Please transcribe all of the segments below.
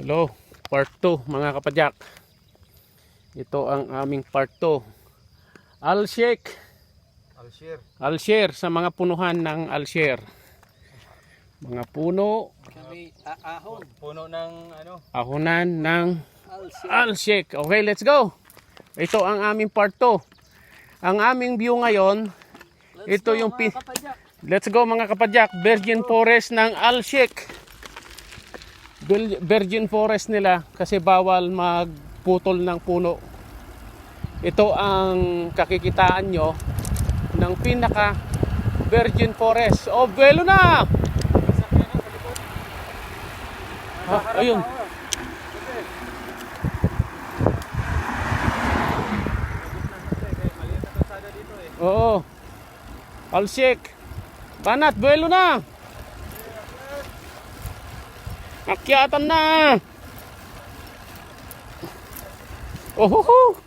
Hello, part 2 mga kapadyak. Ito ang aming part 2. Al-share sa mga punuhan ng al-share. Mga puno, puno ng ano? ahonan ng al-share. Okay, let's go. Ito ang aming part 2. Ang aming view ngayon, ito yung let's go mga kapadyak, virgin forest ng al-share. Virgin forest nila kasi bawal magputol ng puno. Ito ang kakikitaan nyo ng pinaka virgin forest. Oh, buwelo na! Ayun. Oo. Alsik. Banat, buwelo na! Akyatan na! Ohoho!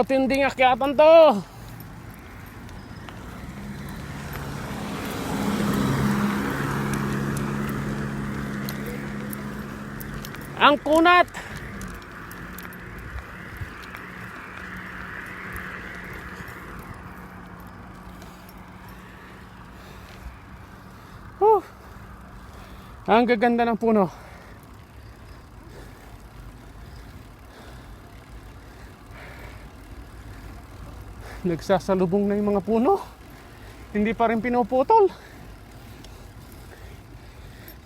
Tinding akyatan to! Ang kunat! Ang gaganda ng puno. Nagsasalubong na yung mga puno. Hindi pa rin pinuputol.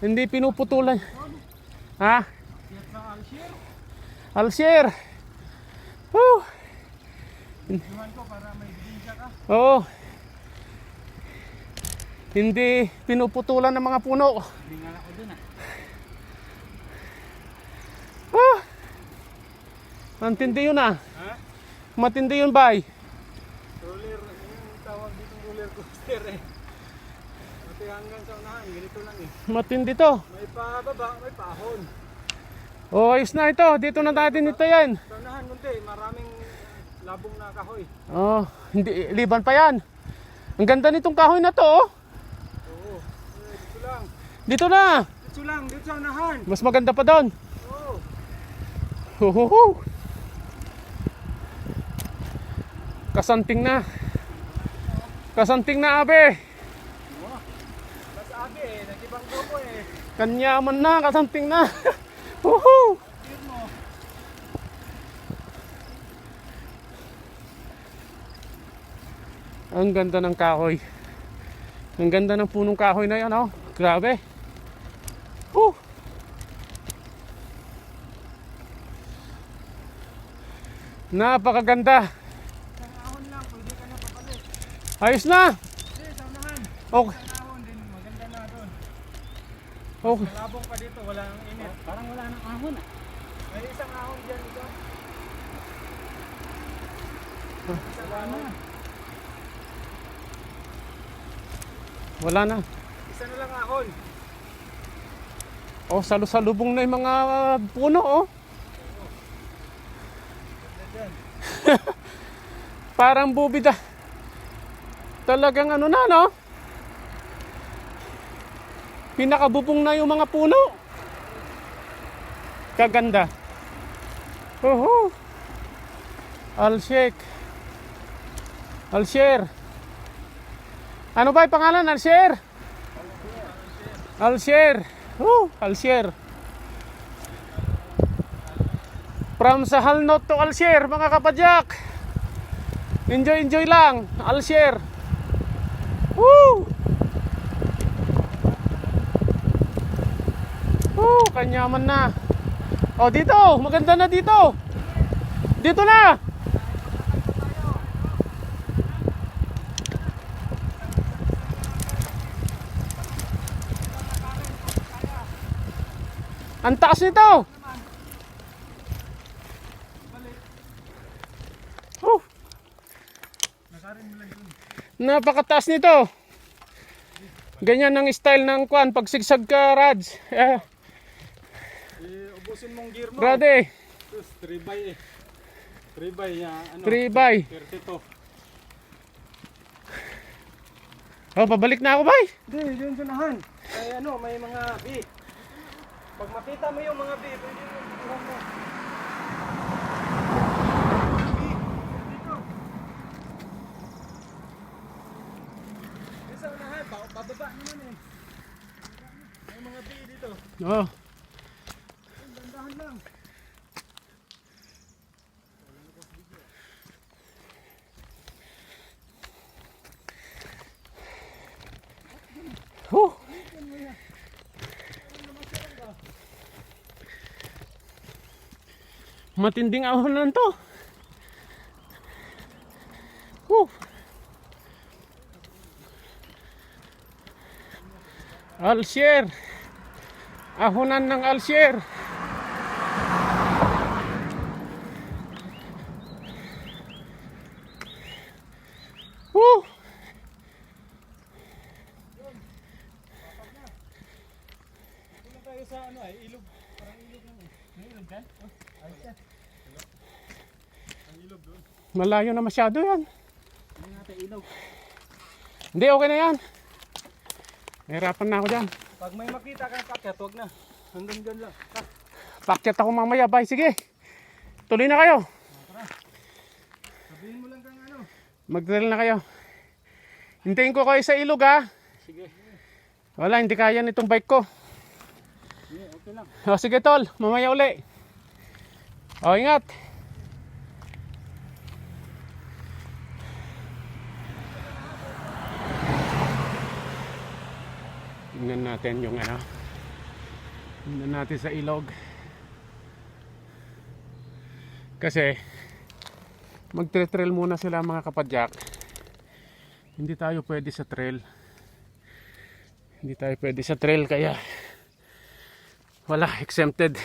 Hindi pinuputulan. Ha? Al-share. Oo. Hindi pinuputulan ng mga puno. Matindi yun ah. Matindi yun, bay. Roller, yung tawag dito roller coaster eh. Pati hanggang sa unahan, ganito lang eh. Matindi to. May pababa, may paahon. Oh, ayos na ito. Dito na natin ito yan. Sa unahan munti, maraming labong na kahoy. Oh, hindi, liban pa yan. Ang ganda nitong kahoy na to, oh. Oo, dito lang. Dito na. Dito lang, dito sa unahan. Mas maganda pa doon. Oo. Huhuhu. Kasanting na. Kasanting na, abe. Mas abi eh, nag-ibang grupo eh. Kanyaman na, kasanting na. Huhu. Ang ganda ng kahoy. Ang ganda ng punong kahoy na yan, oh. Grabe. Napakaganda. Isang ahon lang, pwede ka na papalit. Ayos na. Hindi, sa unahan. Okay. Isang ahon din, maganda na doon. Okay. Malabong pa dito, wala nang init. Parang wala nang ahon ah. May isang ahon dyan ito. Isang ahon. Wala na. Isa na lang ahon. Oh, salusalubong na yung mga puno, oh. Parang bubida. Talagang ano na, no? Pinakabubong na yung mga puno. Kaganda. Al-share. Al-share. Ano ba yung pangalan? Al-share? Al-share. Al-share. From Sahal Note to al-share, mga kapadyak. Enjoy lang. Al-share. Woo! Kanyaman na. Oh, dito. Maganda na dito. Dito na. Ang taas nito. Napakataas nito. Ganyan ang style ng kwan pag sigsag ka, Rads. Ubusin mong gear mo. Brade. 3 by eh. 3 by niya. Ano? 3 by. 32. Oh, pabalik na ako, bay. Hindi, yun sa nahan. may mga bee. Pag makita mo yung mga bee, pwede mo tutuhan mo. Bee, dito. Sa unahan, bababa naman eh. May mga bee dito. Oh. Dandahan lang. Huh. Matinding ahonan to. Huh. Alsyer. Ahonan ng Alsyer. Huh. Ito tayo sa ilog. Parang ilog lang eh. May ilog ka? Ayos yan. Ang ilog doon. Malayo na masyado yan. Hindi natin ilog. Hindi, okay na yan. Nahirapan na ako dyan. Pag may makita kang pakyat, huwag na. Hanggang dyan lang. Pakyat ako mamaya. Bye, sige. Tuloy na kayo. Tara. Sabihin mo lang kang Mag-drill na kayo. Hintayin ko kayo sa ilog ha. Sige. Wala, hindi kaya nitong bike ko. Sige, okay lang. O sige tol, mamaya uli. O ingat. Tingnan natin yung tingnan natin sa ilog. Kasi magtre-trail muna sila mga kapadyak. Hindi tayo pwede sa trail. Hindi tayo pwede sa trail kaya wala, exempted.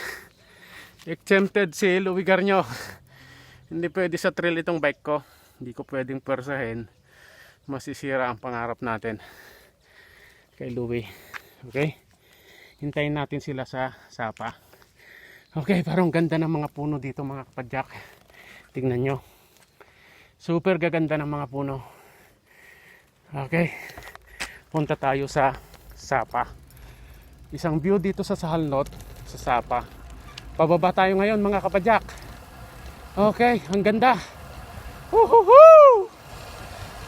Exempted si Louie Garnyo. Hindi pwede sa trail itong bike ko. Hindi ko pwedeng persahin. Masisira ang pangarap natin kay Louie. Okay? Hintayin natin sila sa sapa. Okay, parang ganda ng mga puno dito mga kapadyak. Tingnan nyo. Super gaganda ng mga puno. Okay. Punta tayo sa sapa. Isang view dito sa Sahalnot, sa sapa. Pababa tayo ngayon mga kapadyak. Okay, ang ganda. Woohoo!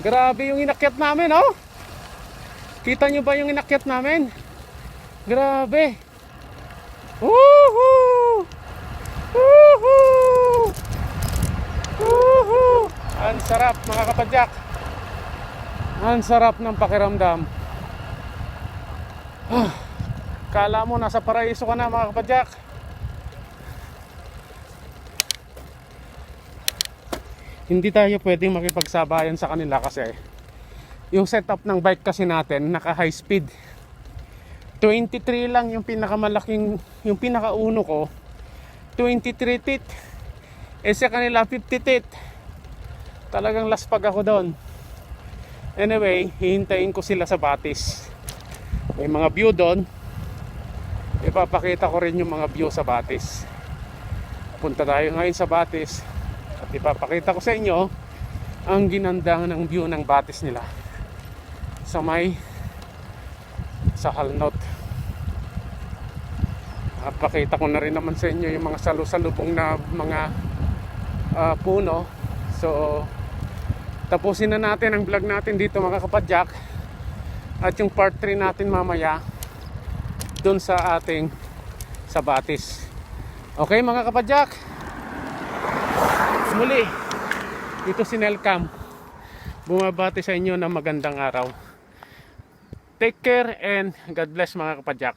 Grabe yung inakyat namin, oh. Kita nyo ba yung inakyat namin? Grabe. Woohoo! Woohoo! Woohoo! Ang sarap mga kapadyak. Ang sarap ng pakiramdam. Kala mo nasa paraiso ka na mga kapadyak. Hindi tayo pwedeng makipagsabayan sa kanila kasi yung setup ng bike kasi natin naka high speed. 23 lang yung pinakamalaking, yung pinakauno ko 23 teeth. Sa kanila 50 teeth. Talagang laspag ako doon. Anyway, hihintayin ko sila sa Batis. May mga view doon. Ipapakita ko rin yung mga view sa Batis. Punta tayo ngayon sa Batis at ipapakita ko sa inyo ang ginanda ng view ng Batis nila sa may Sahalnot. Pakita ko na rin naman sa inyo yung mga salusalubong na mga puno. So tapusin na natin ang vlog natin dito mga kapadyak. At yung part 3 natin mamaya doon sa ating sa Batis. Okay mga kapadyak. Muli dito si Nelcam bumabati sa inyo ng magandang araw. Take care and God bless mga kapadyak.